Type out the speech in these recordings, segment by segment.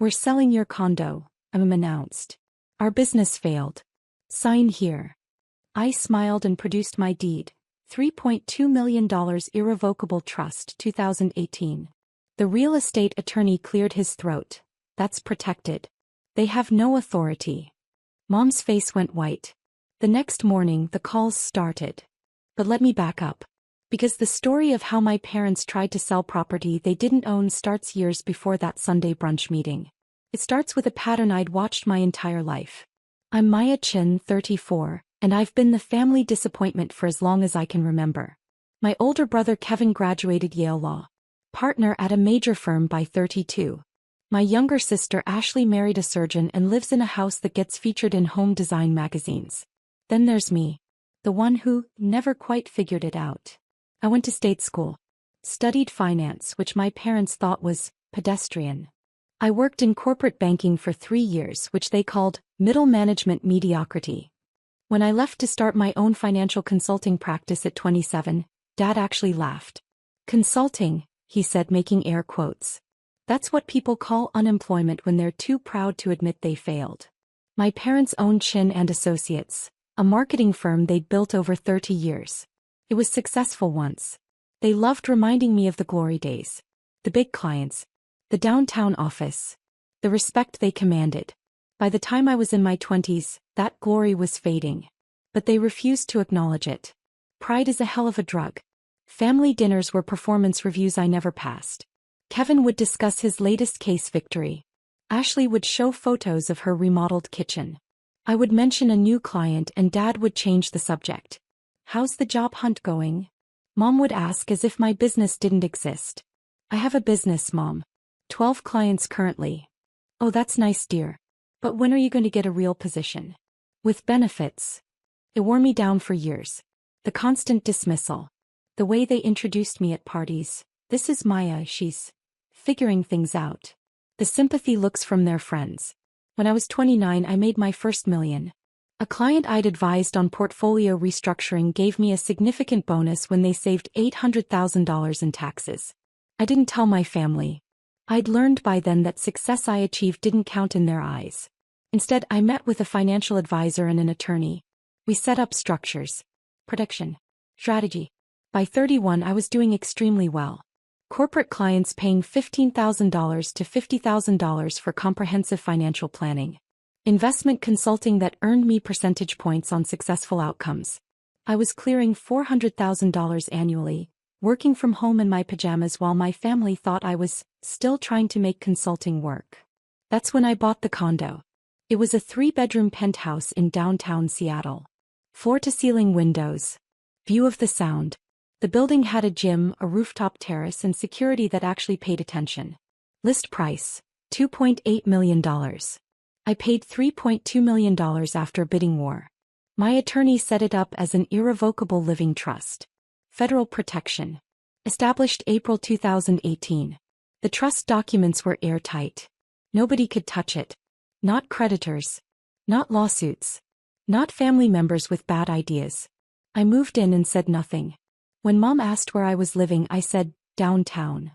We're selling your condo, I'm announced. Our business failed. Sign here. I smiled and produced my deed. $3.2 million irrevocable trust 2018. The real estate attorney cleared his throat. That's protected. They have no authority. Mom's face went white. The next morning the calls started. But let me back up. Because the story of how my parents tried to sell property they didn't own starts years before that Sunday brunch meeting. It starts with a pattern I'd watched my entire life. I'm Maya Chen, 34, and I've been the family disappointment for as long as I can remember. My older brother Kevin graduated Yale Law. Partner at a major firm by 32. My younger sister Ashley married a surgeon and lives in a house that gets featured in home design magazines. Then there's me. The one who never quite figured it out. I went to state school. Studied finance, which my parents thought was pedestrian. I worked in corporate banking for 3 years, which they called middle management mediocrity. When I left to start my own financial consulting practice at 27, Dad actually laughed. Consulting, he said, making air quotes. That's what people call unemployment when they're too proud to admit they failed. My parents owned Chen and Associates, a marketing firm they'd built over 30 years. It was successful once. They loved reminding me of the glory days. The big clients. The downtown office. The respect they commanded. By the time I was in my 20s, that glory was fading. But they refused to acknowledge it. Pride is a hell of a drug. Family dinners were performance reviews I never passed. Kevin would discuss his latest case victory. Ashley would show photos of her remodeled kitchen. I would mention a new client and Dad would change the subject. How's the job hunt going? Mom would ask as if my business didn't exist. I have a business, Mom. 12 clients currently. Oh, that's nice, dear. But when are you going to get a real position? With benefits. It wore me down for years. The constant dismissal. The way they introduced me at parties. This is Maya, she's figuring things out. The sympathy looks from their friends. When I was 29, I made my first million. A client I'd advised on portfolio restructuring gave me a significant bonus when they saved $800,000 in taxes. I didn't tell my family. I'd learned by then that success I achieved didn't count in their eyes. Instead, I met with a financial advisor and an attorney. We set up structures. Prediction. Strategy. By 31, I was doing extremely well. Corporate clients paying $15,000 to $50,000 for comprehensive financial planning. Investment consulting that earned me percentage points on successful outcomes. I was clearing $400,000 annually, working from home in my pajamas while my family thought I was still trying to make consulting work. That's when I bought the condo. It was a 3-bedroom penthouse in downtown Seattle. Floor-to-ceiling windows. View of the sound. The building had a gym, a rooftop terrace, and security that actually paid attention. List price, $2.8 million. I paid $3.2 million after a bidding war. My attorney set it up as an irrevocable living trust. Federal protection. Established April 2018. The trust documents were airtight. Nobody could touch it. Not creditors. Not lawsuits. Not family members with bad ideas. I moved in and said nothing. When Mom asked where I was living, I said, downtown.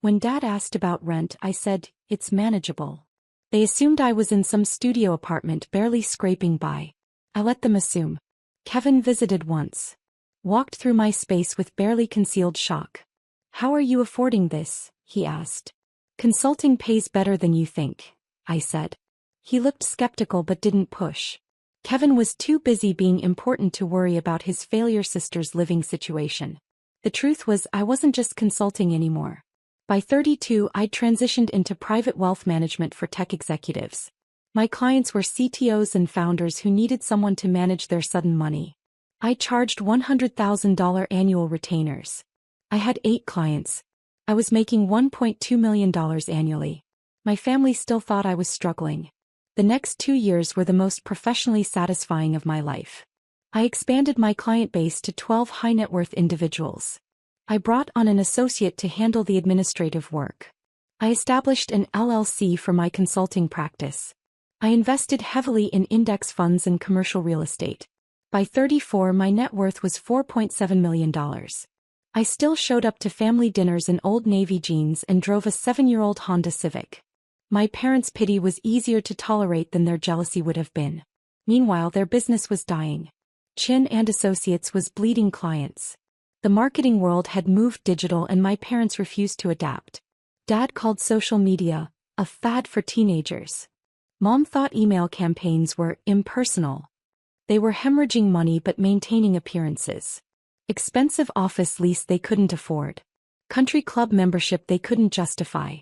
When Dad asked about rent, I said, it's manageable. They assumed I was in some studio apartment barely scraping by. I let them assume. Kevin visited once. Walked through my space with barely concealed shock. How are you affording this? He asked. Consulting pays better than you think, I said. He looked skeptical but didn't push. Kevin was too busy being important to worry about his failure sister's living situation. The truth was, I wasn't just consulting anymore. By 32, I'd transitioned into private wealth management for tech executives. My clients were CTOs and founders who needed someone to manage their sudden money. I charged $100,000 annual retainers. I had 8 clients. I was making $1.2 million annually. My family still thought I was struggling. The next 2 years were the most professionally satisfying of my life. I expanded my client base to 12 high-net-worth individuals. I brought on an associate to handle the administrative work. I established an LLC for my consulting practice. I invested heavily in index funds and commercial real estate. By 34, my net worth was $4.7 million. I still showed up to family dinners in Old Navy jeans and drove a 7-year-old Honda Civic. My parents' pity was easier to tolerate than their jealousy would have been. Meanwhile, their business was dying. Chen and Associates was bleeding clients. The marketing world had moved digital and my parents refused to adapt. Dad called social media a fad for teenagers. Mom thought email campaigns were impersonal. They were hemorrhaging money but maintaining appearances. Expensive office lease they couldn't afford. Country club membership they couldn't justify.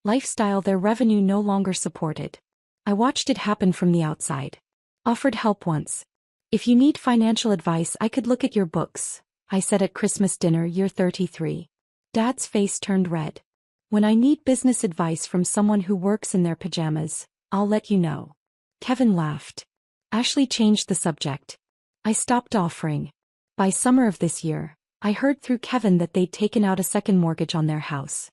Lifestyle their revenue no longer supported. I watched it happen from the outside. Offered help once. If you need financial advice, I could look at your books, I said at Christmas dinner year 33. Dad's face turned red. When I need business advice from someone who works in their pajamas, I'll let you know. Kevin laughed. Ashley changed the subject. I stopped offering. By summer of this year, I heard through Kevin that they'd taken out a second mortgage on their house.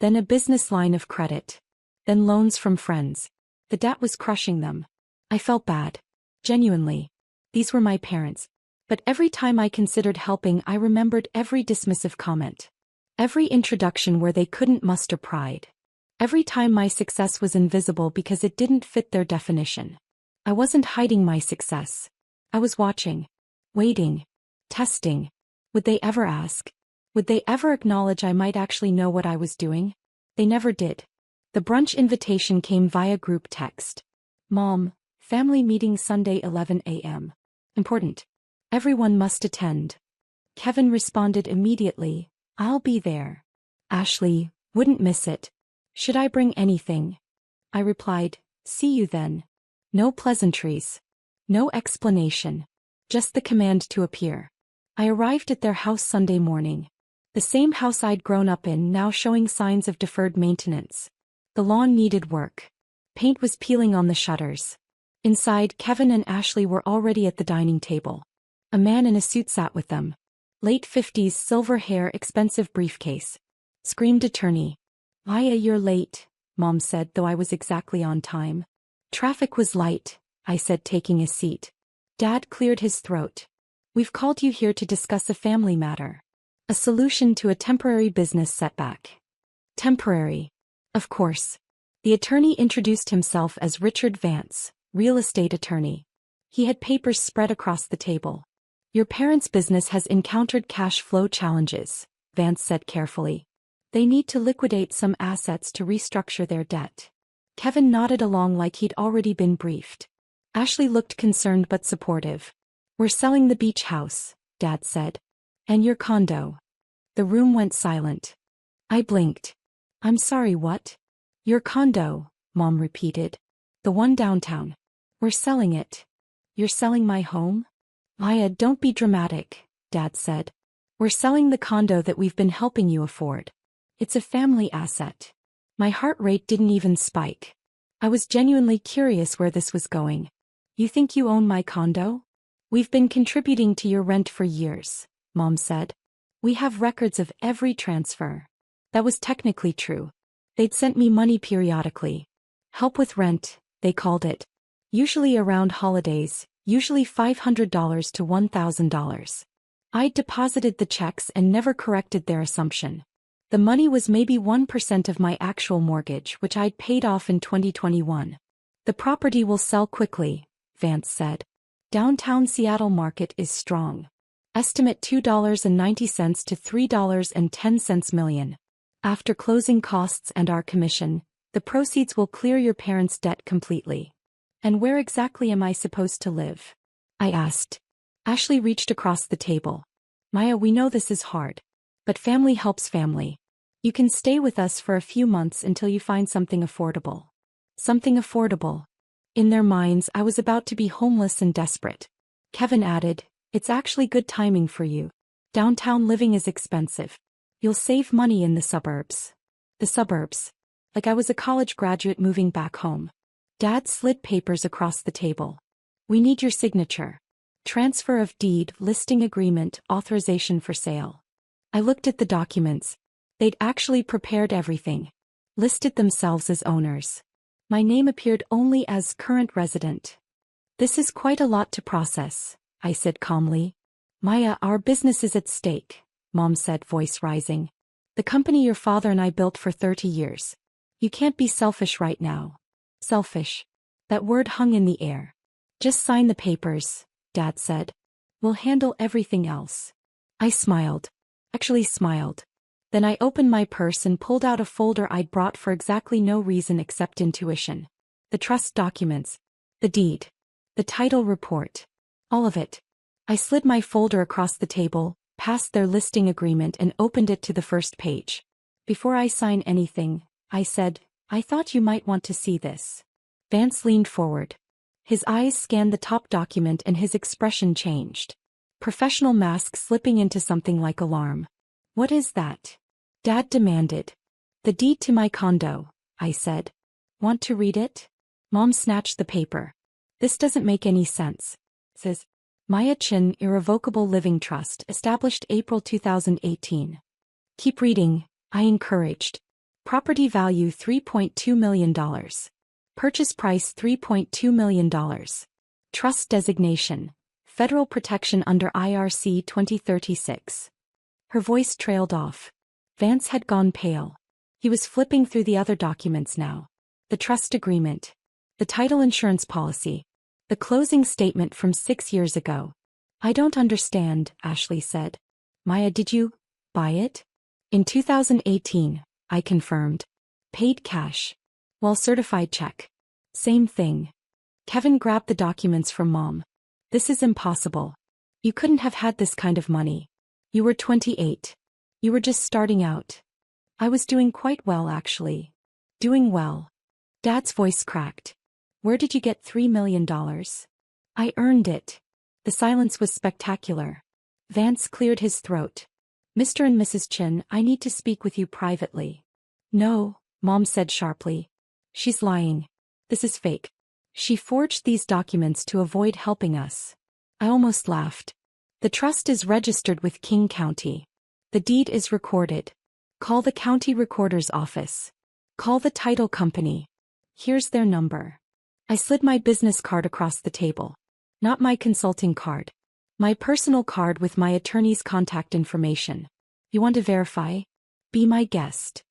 Then a business line of credit. Then loans from friends. The debt was crushing them. I felt bad. Genuinely. These were my parents. But every time I considered helping, I remembered every dismissive comment. Every introduction where they couldn't muster pride. Every time my success was invisible because it didn't fit their definition. I wasn't hiding my success. I was watching. Waiting. Testing. Would they ever ask? Would they ever acknowledge I might actually know what I was doing? They never did. The brunch invitation came via group text. Mom, family meeting Sunday 11 a.m. Important. Everyone must attend. Kevin responded immediately, I'll be there. Ashley, wouldn't miss it. Should I bring anything? I replied, see you then. No pleasantries. No explanation. Just the command to appear. I arrived at their house Sunday morning. The same house I'd grown up in, now showing signs of deferred maintenance. The lawn needed work. Paint was peeling on the shutters. Inside, Kevin and Ashley were already at the dining table. A man in a suit sat with them. Late 50s, silver hair, expensive briefcase. Screamed attorney. Maya, you're late, Mom said, though I was exactly on time. Traffic was light, I said, taking a seat. Dad cleared his throat. We've called you here to discuss a family matter. A solution to a temporary business setback. Temporary. Of course. The attorney introduced himself as Richard Vance, real estate attorney. He had papers spread across the table. Your parents' business has encountered cash flow challenges, Vance said carefully. They need to liquidate some assets to restructure their debt. Kevin nodded along like he'd already been briefed. Ashley looked concerned but supportive. We're selling the beach house, Dad said. And your condo. The room went silent. I blinked. I'm sorry, what? Your condo, Mom repeated. The one downtown. We're selling it. You're selling my home? Maya, don't be dramatic, Dad said. We're selling the condo that we've been helping you afford. It's a family asset. My heart rate didn't even spike. I was genuinely curious where this was going. You think you own my condo? We've been contributing to your rent for years, Mom said. We have records of every transfer. That was technically true. They'd sent me money periodically. Help with rent, they called it. Usually around holidays, usually $500 to $1,000. I'd deposited the checks and never corrected their assumption. The money was maybe 1% of my actual mortgage, which I'd paid off in 2021. The property will sell quickly, Vance said. Downtown Seattle market is strong. Estimate $2.90 to $3.10 million. After closing costs and our commission, the proceeds will clear your parents' debt completely. And where exactly am I supposed to live? I asked. Ashley reached across the table. Maya, we know this is hard. But family helps family. You can stay with us for a few months until you find something affordable. Something affordable. In their minds, I was about to be homeless and desperate. Kevin added, it's actually good timing for you. Downtown living is expensive. You'll save money in the suburbs. The suburbs. Like I was a college graduate moving back home. Dad slid papers across the table. We need your signature. Transfer of deed, listing agreement, authorization for sale. I looked at the documents. They'd actually prepared everything. Listed themselves as owners. My name appeared only as current resident. This is quite a lot to process, I said calmly. Maya, our business is at stake, Mom said, voice rising. The company your father and I built for 30 years. You can't be selfish right now. Selfish. That word hung in the air. Just sign the papers, Dad said. We'll handle everything else. I smiled. Actually smiled. Then I opened my purse and pulled out a folder I'd brought for exactly no reason except intuition. The trust documents. The deed. The title report. All of it. I slid my folder across the table, past their listing agreement and opened it to the first page. Before I sign anything, I said, I thought you might want to see this. Vance leaned forward. His eyes scanned the top document and his expression changed. Professional mask slipping into something like alarm. What is that? Dad demanded. The deed to my condo, I said. Want to read it? Mom snatched the paper. This doesn't make any sense. Says, Maya Chen Irrevocable Living Trust, established April 2018. Keep reading, I encouraged. Property value $3.2 million. Purchase price $3.2 million. Trust designation, Federal Protection under IRC 2036. Her voice trailed off. Vance had gone pale. He was flipping through the other documents now. The trust agreement. The title insurance policy. The closing statement from 6 years ago. I don't understand, Ashley said. Maya, did you buy it? In 2018, I confirmed. Paid cash. Well, certified check. Same thing. Kevin grabbed the documents from Mom. This is impossible. You couldn't have had this kind of money. You were 28. You were just starting out. I was doing quite well, actually. Doing well. Dad's voice cracked. Where did you get $3 million? I earned it. The silence was spectacular. Vance cleared his throat. Mr. and Mrs. Chen, I need to speak with you privately. No, Mom said sharply. She's lying. This is fake. She forged these documents to avoid helping us. I almost laughed. The trust is registered with King County. The deed is recorded. Call the county recorder's office. Call the title company. Here's their number. I slid my business card across the table. Not my consulting card. My personal card with my attorney's contact information. You want to verify? Be my guest.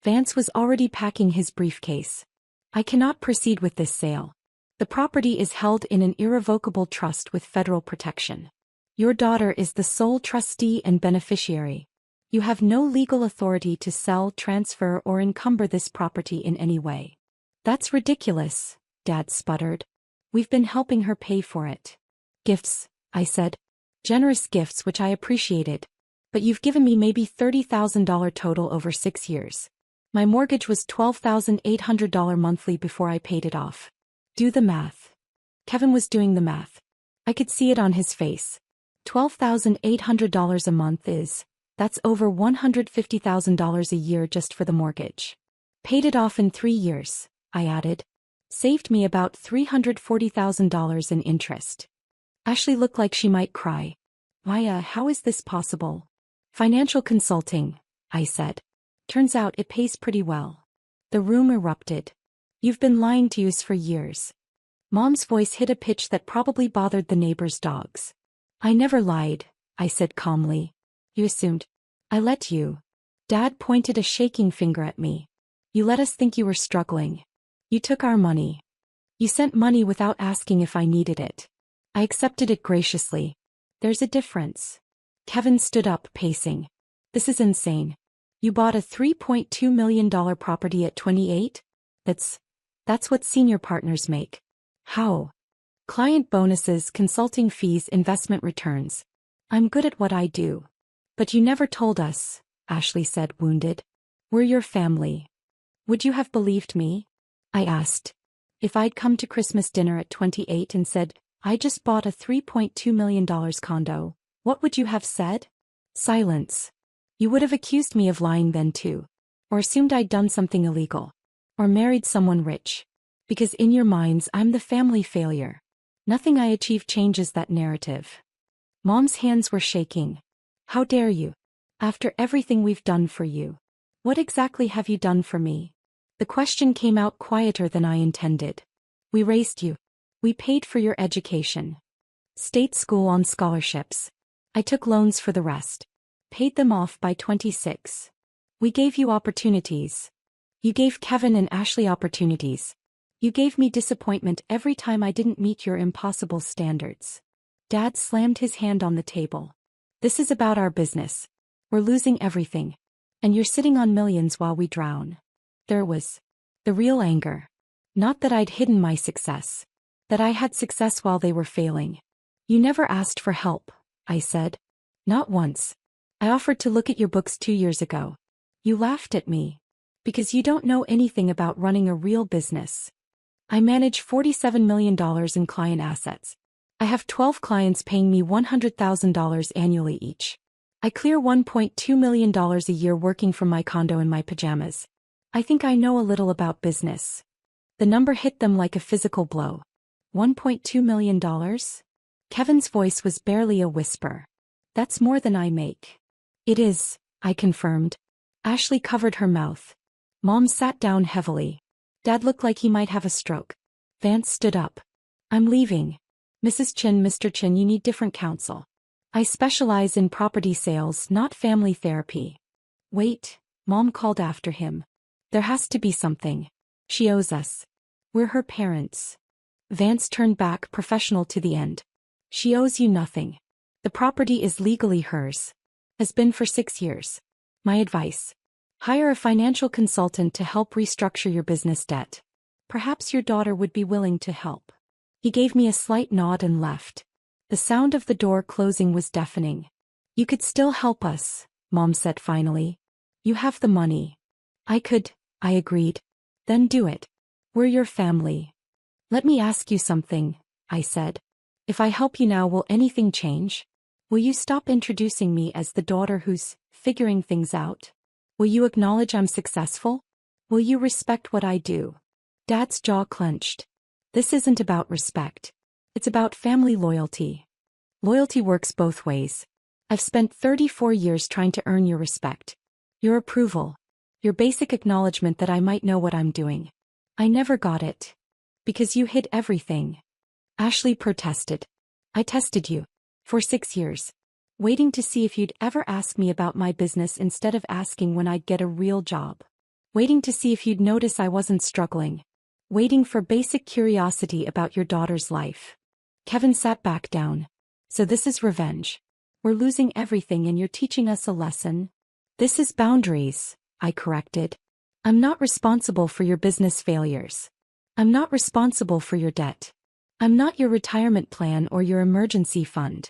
Vance was already packing his briefcase. I cannot proceed with this sale. The property is held in an irrevocable trust with federal protection. Your daughter is the sole trustee and beneficiary. You have no legal authority to sell, transfer, or encumber this property in any way. That's ridiculous, Dad sputtered. We've been helping her pay for it. Gifts, I said. Generous gifts which I appreciated. But you've given me maybe $30,000 total over 6 years. My mortgage was $12,800 monthly before I paid it off. Do the math. Kevin was doing the math. I could see it on his face. $12,800 a month that's over $150,000 a year just for the mortgage. Paid it off in 3 years, I added. Saved me about $340,000 in interest. Ashley looked like she might cry. Maya, how is this possible? Financial consulting, I said. Turns out it pays pretty well. The room erupted. You've been lying to us for years. Mom's voice hit a pitch that probably bothered the neighbor's dogs. I never lied, I said calmly. You assumed. I let you. Dad pointed a shaking finger at me. You let us think you were struggling. You took our money. You sent money without asking if I needed it. I accepted it graciously. There's a difference. Kevin stood up, pacing. This is insane. You bought a $3.2 million property at 28? That's what senior partners make. How? Client bonuses, consulting fees, investment returns. I'm good at what I do. But you never told us, Ashley said, wounded. We're your family. Would you have believed me? I asked. If I'd come to Christmas dinner at 28 and said, I just bought a $3.2 million condo, what would you have said? Silence. You would have accused me of lying then too. Or assumed I'd done something illegal. Or married someone rich. Because in your minds I'm the family failure. Nothing I achieve changes that narrative. Mom's hands were shaking. How dare you? After everything we've done for you. What exactly have you done for me? The question came out quieter than I intended. We raised you. We paid for your education. State school on scholarships. I took loans for the rest. Paid them off by 26. We gave you opportunities. You gave Kevin and Ashley opportunities. You gave me disappointment every time I didn't meet your impossible standards. Dad slammed his hand on the table. This is about our business. We're losing everything. And you're sitting on millions while we drown. There was the real anger. Not that I'd hidden my success. That I had success while they were failing. You never asked for help, I said. Not once. I offered to look at your books 2 years ago. You laughed at me. Because you don't know anything about running a real business. I manage $47 million in client assets. I have 12 clients paying me $100,000 annually each. I clear $1.2 million a year working from my condo in my pajamas. I think I know a little about business. The number hit them like a physical blow. $1.2 million? Kevin's voice was barely a whisper. That's more than I make. It is, I confirmed. Ashley covered her mouth. Mom sat down heavily. Dad looked like he might have a stroke. Vance stood up. I'm leaving. Mrs. Chen, Mr. Chen, you need different counsel. I specialize in property sales, not family therapy. Wait, Mom called after him. There has to be something. She owes us. We're her parents. Vance turned back, professional to the end. She owes you nothing. The property is legally hers. Has been for 6 years. My advice. Hire a financial consultant to help restructure your business debt. Perhaps your daughter would be willing to help. He gave me a slight nod and left. The sound of the door closing was deafening. You could still help us, Mom said finally. You have the money. I agreed. Then do it. We're your family. Let me ask you something, I said. If I help you now, will anything change? Will you stop introducing me as the daughter who's figuring things out? Will you acknowledge I'm successful? Will you respect what I do? Dad's jaw clenched. This isn't about respect. It's about family loyalty. Loyalty works both ways. I've spent 34 years trying to earn your respect. Your approval. Your basic acknowledgement that I might know what I'm doing. I never got it. Because you hid everything. Ashley protested. I tested you. For 6 years. Waiting to see if you'd ever ask me about my business instead of asking when I'd get a real job. Waiting to see if you'd notice I wasn't struggling. Waiting for basic curiosity about your daughter's life. Kevin sat back down. So this is revenge. We're losing everything and you're teaching us a lesson. This is boundaries, I corrected. I'm not responsible for your business failures. I'm not responsible for your debt. I'm not your retirement plan or your emergency fund.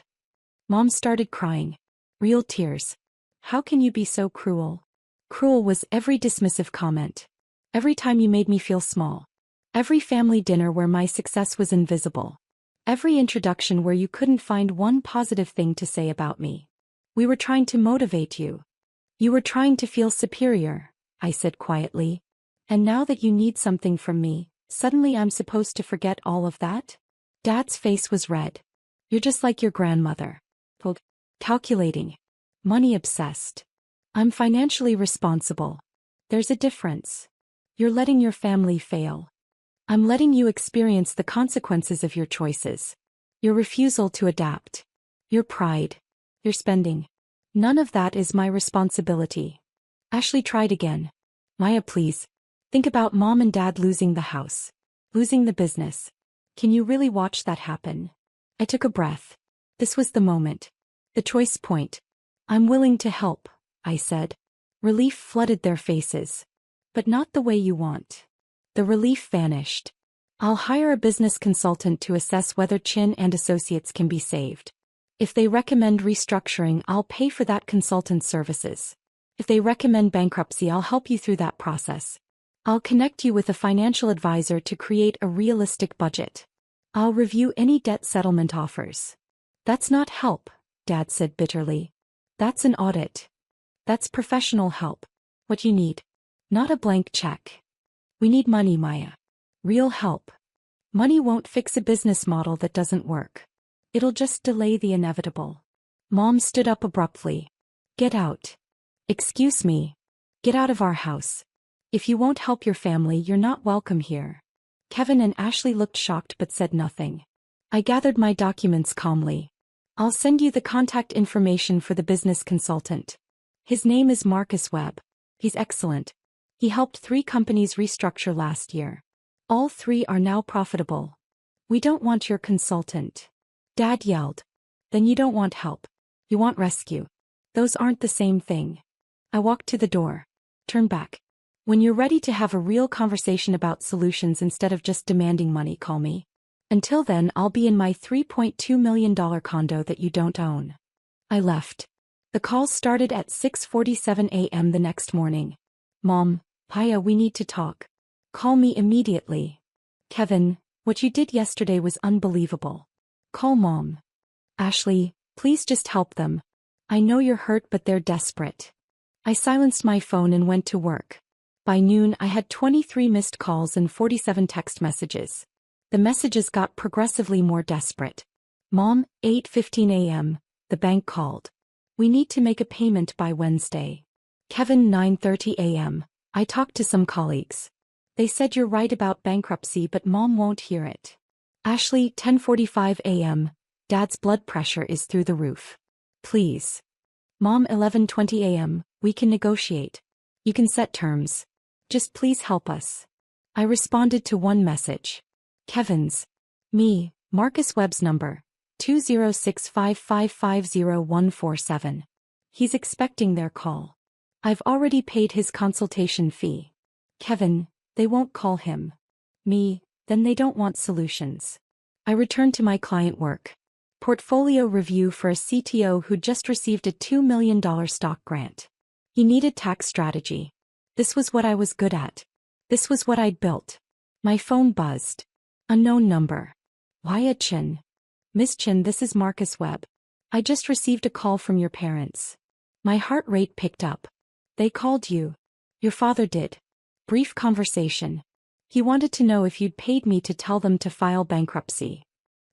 Mom started crying. Real tears. How can you be so cruel? Cruel was every dismissive comment. Every time you made me feel small. Every family dinner where my success was invisible. Every introduction where you couldn't find one positive thing to say about me. We were trying to motivate you. You were trying to feel superior, I said quietly. And now that you need something from me, suddenly I'm supposed to forget all of that? Dad's face was red. You're just like your grandmother. Calculating. Money obsessed. I'm financially responsible. There's a difference. You're letting your family fail. I'm letting you experience the consequences of your choices. Your refusal to adapt. Your pride. Your spending. None of that is my responsibility. Ashley tried again. Maya, please. Think about Mom and Dad losing the house. Losing the business. Can you really watch that happen? I took a breath. This was the moment. The choice point. I'm willing to help, I said. Relief flooded their faces. But not the way you want. The relief vanished. I'll hire a business consultant to assess whether Chin and Associates can be saved. If they recommend restructuring, I'll pay for that consultant's services. If they recommend bankruptcy, I'll help you through that process. I'll connect you with a financial advisor to create a realistic budget. I'll review any debt settlement offers. That's not help, Dad said bitterly. That's an audit. That's professional help. What you need. Not a blank check. We need money, Maya. Real help. Money won't fix a business model that doesn't work. It'll just delay the inevitable. Mom stood up abruptly. Get out. Excuse me. Get out of our house. If you won't help your family, you're not welcome here. Kevin and Ashley looked shocked but said nothing. I gathered my documents calmly. I'll send you the contact information for the business consultant. His name is Marcus Webb. He's excellent. He helped 3 companies restructure last year. All 3 are now profitable. We don't want your consultant. Dad yelled. Then you don't want help. You want rescue. Those aren't the same thing. I walked to the door. Turn back. When you're ready to have a real conversation about solutions instead of just demanding money, call me. Until then, I'll be in my $3.2 million condo that you don't own. I left. The call started at 6:47 a.m. the next morning. Mom, Maya, we need to talk. Call me immediately. Kevin, what you did yesterday was unbelievable. Call Mom. Ashley, please just help them. I know you're hurt, but they're desperate. I silenced my phone and went to work. By noon, I had 23 missed calls and 47 text messages. The messages got progressively more desperate. Mom, 8:15 a.m., the bank called. We need to make a payment by Wednesday. Kevin, 9:30 a.m., I talked to some colleagues. They said you're right about bankruptcy, but Mom won't hear it. Ashley, 10:45 a.m., Dad's blood pressure is through the roof. Please. Mom, 11:20 a.m., we can negotiate. You can set terms. Just please help us. I responded to one message. Kevin's. Me, Marcus Webb's number, 20655500147. He's expecting their call. I've already paid his consultation fee. Kevin, they won't call him. Me, then they don't want solutions. I returned to my client work. Portfolio review for a CTO who just received a $2 million stock grant. He needed tax strategy. This was what I was good at. This was what I'd built. My phone buzzed. Unknown number. Maya Chen. Miss Chen, this is Marcus Webb. I just received a call from your parents. My heart rate picked up. They called you. Your father did. Brief conversation. He wanted to know if you'd paid me to tell them to file bankruptcy.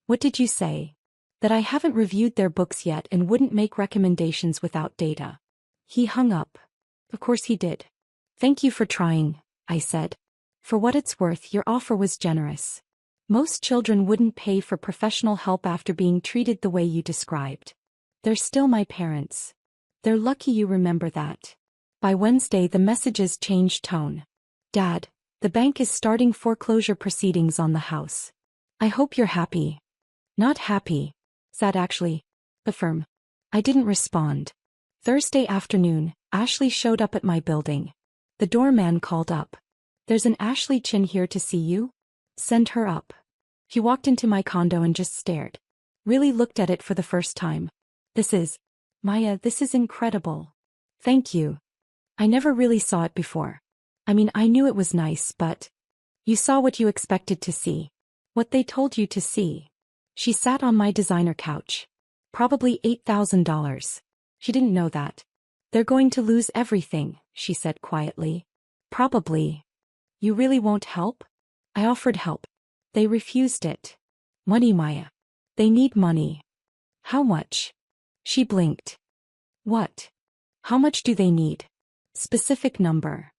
What did you say? That I haven't reviewed their books yet and wouldn't make recommendations without data. He hung up. Of course he did. Thank you for trying, I said. For what it's worth, your offer was generous. Most children wouldn't pay for professional help after being treated the way you described. They're still my parents. They're lucky you remember that. By Wednesday, the messages changed tone. Dad, the bank is starting foreclosure proceedings on the house. I hope you're happy. Not happy, said Ashley. But firm. I didn't respond. Thursday afternoon, Ashley showed up at my building. The doorman called up. There's an Ashley Chen here to see you. Send her up. He walked into my condo and just stared. Really looked at it for the first time. Maya, this is incredible. Thank you. I never really saw it before. I mean, I knew it was nice, but... You saw what you expected to see. What they told you to see. She sat on my designer couch. Probably $8,000. She didn't know that. They're going to lose everything, she said quietly. Probably. You really won't help? I offered help. They refused it. Money, Maya. They need money. How much? She blinked. What? How much do they need? Specific number.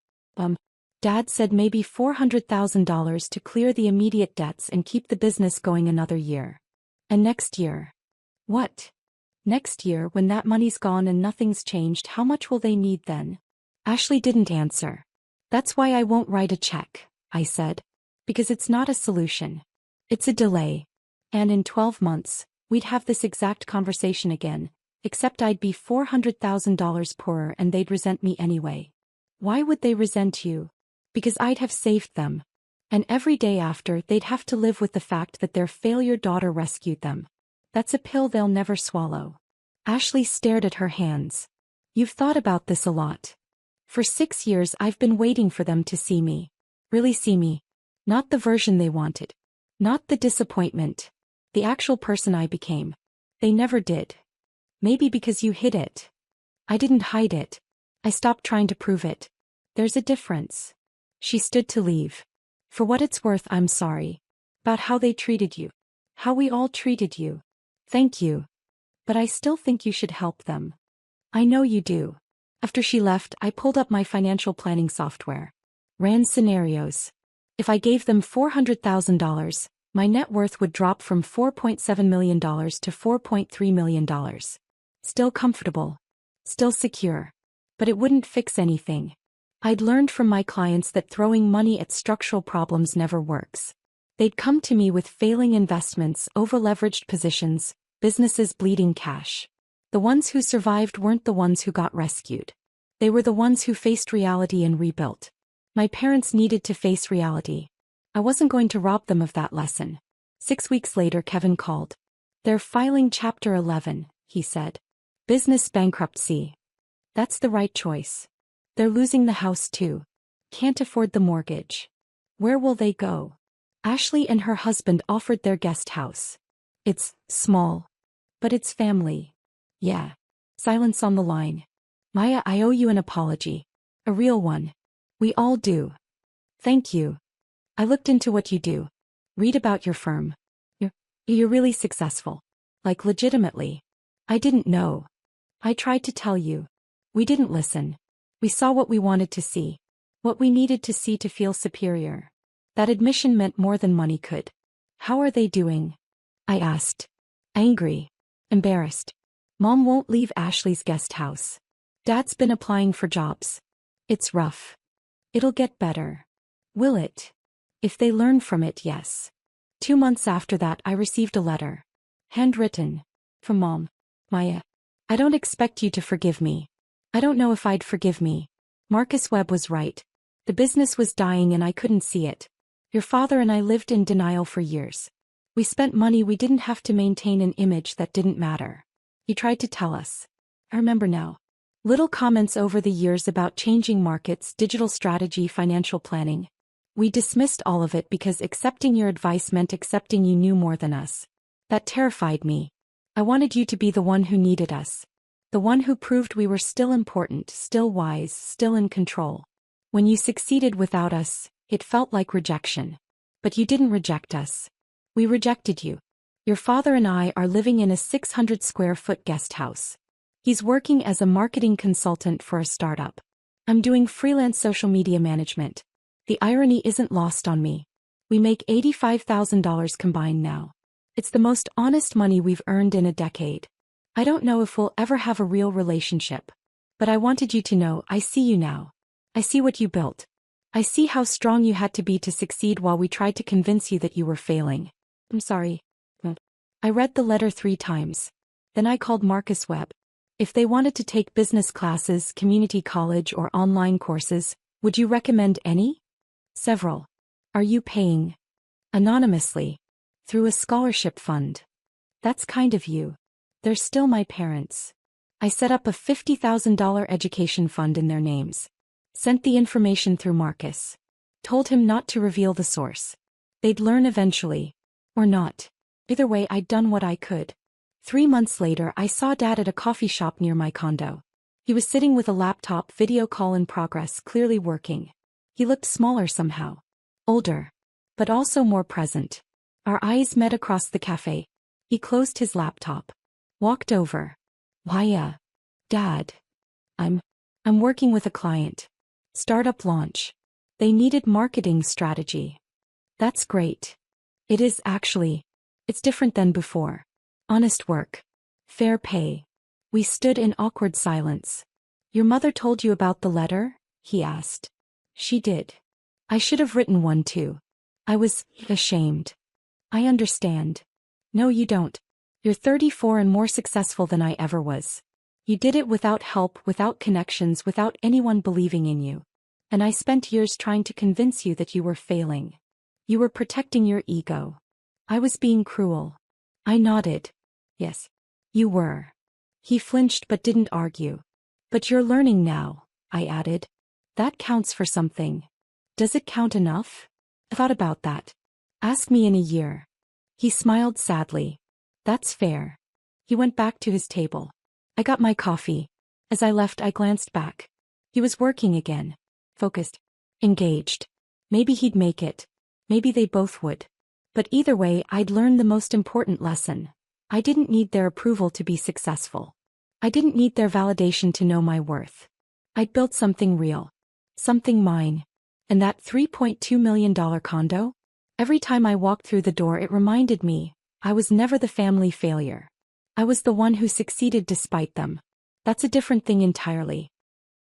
Dad said maybe $400,000 to clear the immediate debts and keep the business going another year. And next year. What? Next year, when that money's gone and nothing's changed, how much will they need then? Ashley didn't answer. That's why I won't write a check, I said. Because it's not a solution. It's a delay. And in 12 months, we'd have this exact conversation again, except I'd be $400,000 poorer and they'd resent me anyway. Why would they resent you? Because I'd have saved them. And every day after, they'd have to live with the fact that their failure daughter rescued them. That's a pill they'll never swallow. Ashley stared at her hands. You've thought about this a lot. For 6 years I've been waiting for them to see me. Really see me. Not the version they wanted. Not the disappointment. The actual person I became. They never did. Maybe because you hid it. I didn't hide it. I stopped trying to prove it. There's a difference. She stood to leave. For what it's worth, I'm sorry. About how they treated you. How we all treated you. Thank you. But I still think you should help them. I know you do. After she left, I pulled up my financial planning software. Ran scenarios. If I gave them $400,000, my net worth would drop from $4.7 million to $4.3 million. Still comfortable. Still secure. But it wouldn't fix anything. I'd learned from my clients that throwing money at structural problems never works. They'd come to me with failing investments, over-leveraged positions, businesses bleeding cash. The ones who survived weren't the ones who got rescued. They were the ones who faced reality and rebuilt. My parents needed to face reality. I wasn't going to rob them of that lesson. 6 weeks later, Kevin called. "They're filing Chapter 11, he said. "Business bankruptcy." "That's the right choice. They're losing the house too. Can't afford the mortgage. Where will they go?" Ashley and her husband offered their guest house. "It's small. But it's family." "Yeah." Silence on the line. "Maya, I owe you an apology. A real one. We all do." "Thank you. I looked into what you do. Read about your firm. You're really successful. Like legitimately. I didn't know. I tried to tell you. We didn't listen. We saw what we wanted to see. What we needed to see to feel superior. That admission meant more than money could." "How are they doing?" I asked. "Angry. Embarrassed. Mom won't leave Ashley's guest house. Dad's been applying for jobs. It's rough. It'll get better." "Will it?" "If they learn from it, yes." 2 months after that, I received a letter. Handwritten. From Mom. "Maya, I don't expect you to forgive me. I don't know if I'd forgive me. Marcus Webb was right. The business was dying and I couldn't see it. Your father and I lived in denial for years. We spent money we didn't have to maintain an image that didn't matter. He tried to tell us. I remember now. Little comments over the years about changing markets, digital strategy, financial planning. We dismissed all of it because accepting your advice meant accepting you knew more than us. That terrified me. I wanted you to be the one who needed us. The one who proved we were still important, still wise, still in control. When you succeeded without us, it felt like rejection. But you didn't reject us. We rejected you. Your father and I are living in a 600-square-foot guest house. He's working as a marketing consultant for a startup. I'm doing freelance social media management. The irony isn't lost on me. We make $85,000 combined now. It's the most honest money we've earned in a decade. I don't know if we'll ever have a real relationship. But I wanted you to know I see you now. I see what you built. I see how strong you had to be to succeed while we tried to convince you that you were failing. I'm sorry. I read the letter 3 times. Then I called Marcus Webb. If they wanted to take business classes, community college, or online courses, would you recommend any? Several. Are you paying? Anonymously. Through a scholarship fund. That's kind of you. They're still my parents. I set up a $50,000 education fund in their names. Sent the information through Marcus. Told him not to reveal the source. They'd learn eventually. Or not. Either way, I'd done what I could. 3 months later, I saw Dad at a coffee shop near my condo. He was sitting with a laptop, video call in progress, clearly working. He looked smaller somehow. Older. But also more present. Our eyes met across the cafe. He closed his laptop. Walked over. "Maya. Dad. I'm working with a client. Startup launch. They needed marketing strategy." "That's great." "It is actually. It's different than before. Honest work. Fair pay." We stood in awkward silence. "Your mother told you about the letter?" he asked. "She did. I should have written one too. I was ashamed." "I understand." "No, you don't. You're 34 and more successful than I ever was. You did it without help, without connections, without anyone believing in you. And I spent years trying to convince you that you were failing. You were protecting your ego. I was being cruel." I nodded. "Yes. You were." He flinched but didn't argue. "But you're learning now," I added. "That counts for something." "Does it count enough?" "I thought about that. Ask me in a year." He smiled sadly. "That's fair." He went back to his table. I got my coffee. As I left, I glanced back. He was working again. Focused. Engaged. Maybe he'd make it. Maybe they both would. But either way, I'd learned the most important lesson. I didn't need their approval to be successful. I didn't need their validation to know my worth. I'd built something real. Something mine. And that $3.2 million condo? Every time I walked through the door, it reminded me, I was never the family failure. I was the one who succeeded despite them. That's a different thing entirely.